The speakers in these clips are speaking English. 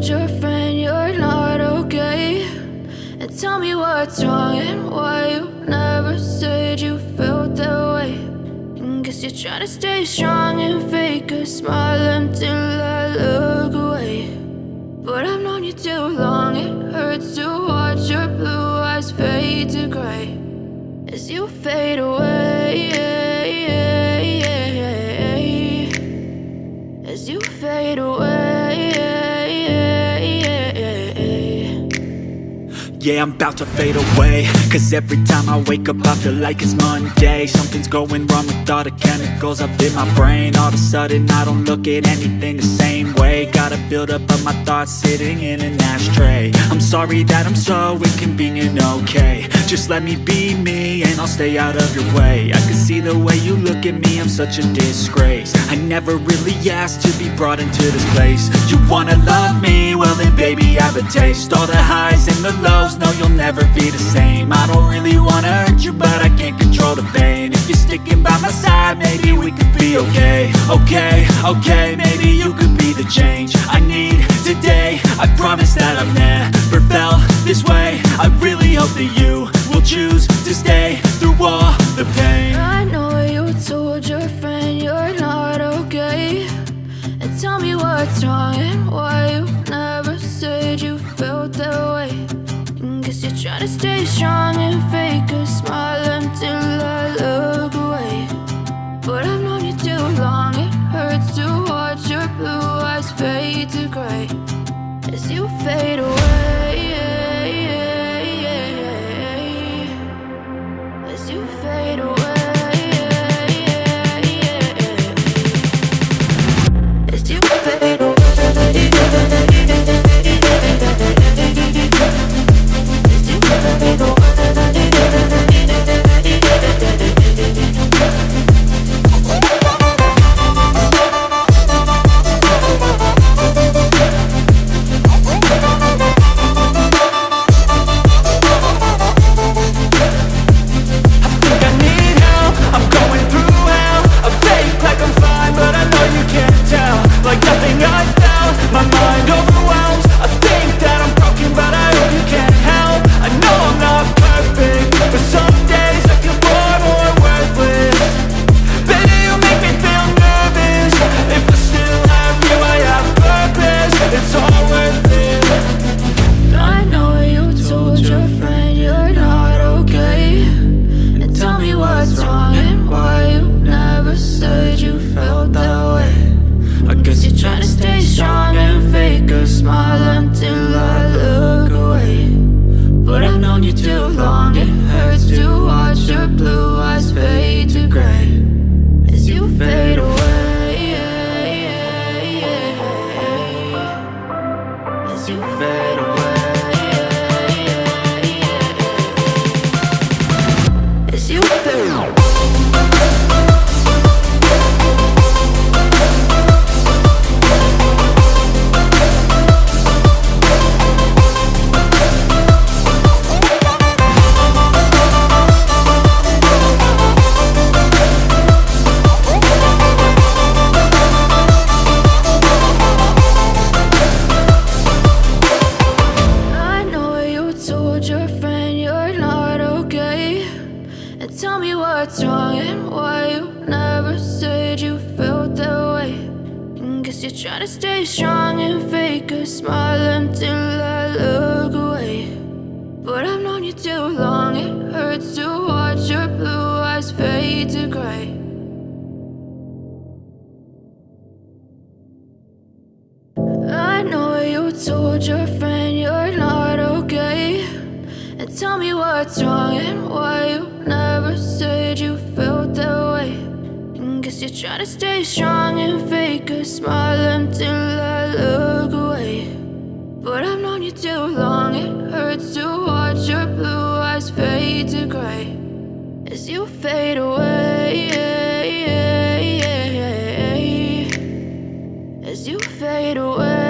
told your friend you're not okay? And tell me what's wrong and why you never said you felt that way. And guess you're trying to stay strong and fake a smile until I look away. But I've known you too long, it hurts to watch your blue eyes fade to gray as you fade away, as you fade away. Yeah, I'm about to fade away, cause every time I wake up I feel like it's Monday. Something's going wrong with all the chemicals up in my brain. All of a sudden I don't look at anything the same way. Got a buildup of my thoughts sitting in an ashtray. I'm sorry that I'm so inconvenient, okay? Just let me be me and I'll stay out of your way. I can see the way you look at me, I'm such a disgrace. I never really asked to be brought into this place. You wanna love me? Well then baby I have a taste. All the highs and the lows, no, you'll never be the same. I don't really wanna hurt you, but I can't control the pain. If you're sticking by my side, maybe we could be okay. Okay, maybe you could be the change I need today. I promise that I've never felt this way. I really hope that you will choose to stay through all the pain. I know you told your friend you're not okay. And tell me what's wrong and why you never said you felt that way. Guess you're trying to stay strong and fake a smile until I look away. But I've known you too long, it hurts to watch your blue eyes fade to gray as you fade away, as you fade away, as you fade away. Told your friend you're not okay. And tell me what's wrong and why you never said you felt that way. And guess you're trying to stay strong and fake a smile until I look away. But I've known you too long, it hurts to watch your blue eyes fade to gray as you fade away, as you fade away.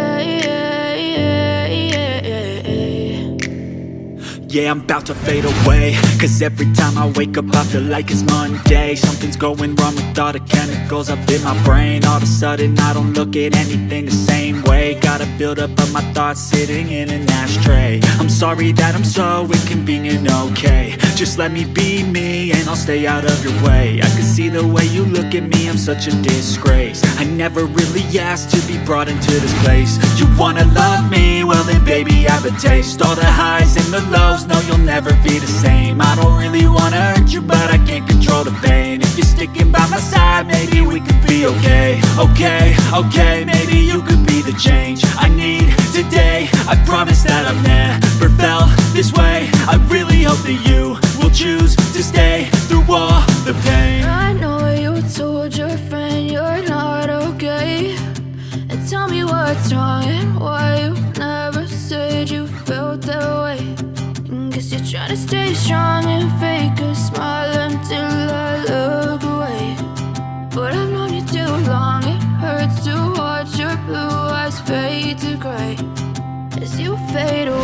Yeah, I'm about to fade away, cause every time I wake up I feel like it's Monday. Something's going wrong with all the chemicals up in my brain. All of a sudden I don't look at anything the same way. day. Got a buildup of my thoughts sitting in an ashtray. I'm sorry that I'm so inconvenient, okay. Just let me be me and I'll stay out of your way. I can see the way you look at me, I'm such a disgrace. I never really asked to be brought into this place. You wanna love me? Well then baby, I have a taste. All the highs and the lows, no you'll never be the same. I don't really wanna hurt you, but I can't control the pain. If you're sticking by my side, maybe we could be okay. Okay, maybe you could be the change I need today. I promise that I've never felt this way. I really hope that you will choose to stay through all the pain. I know you told your friend you're not okay, and tell me what's wrong and why you never said you felt that way. Guess you're trying to stay strong and fake a smile until I look away. But I've known you too long, it hurts to watch your blue eyes fade to gray as you fade away.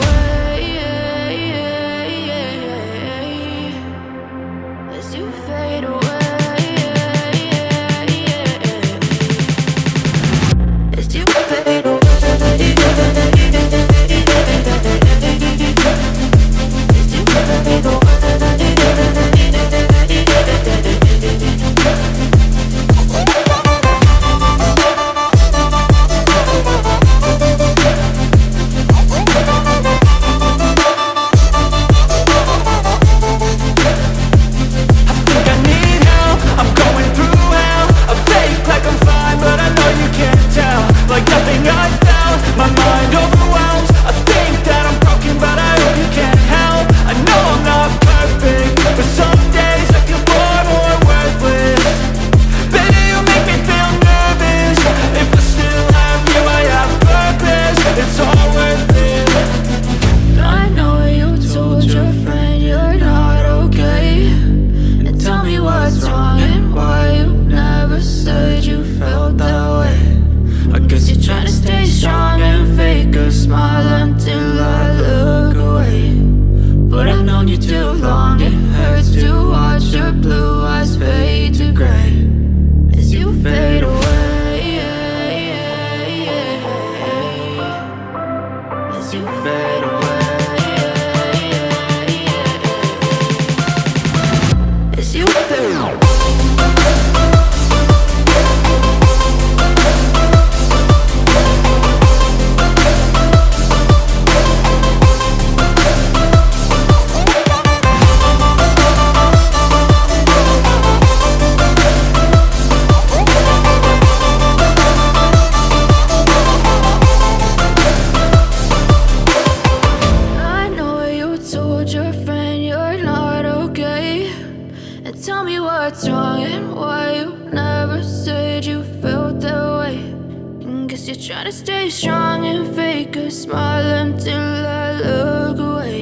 As you fade away. As you fade away. You're trying to stay strong and fake a smile until I look away.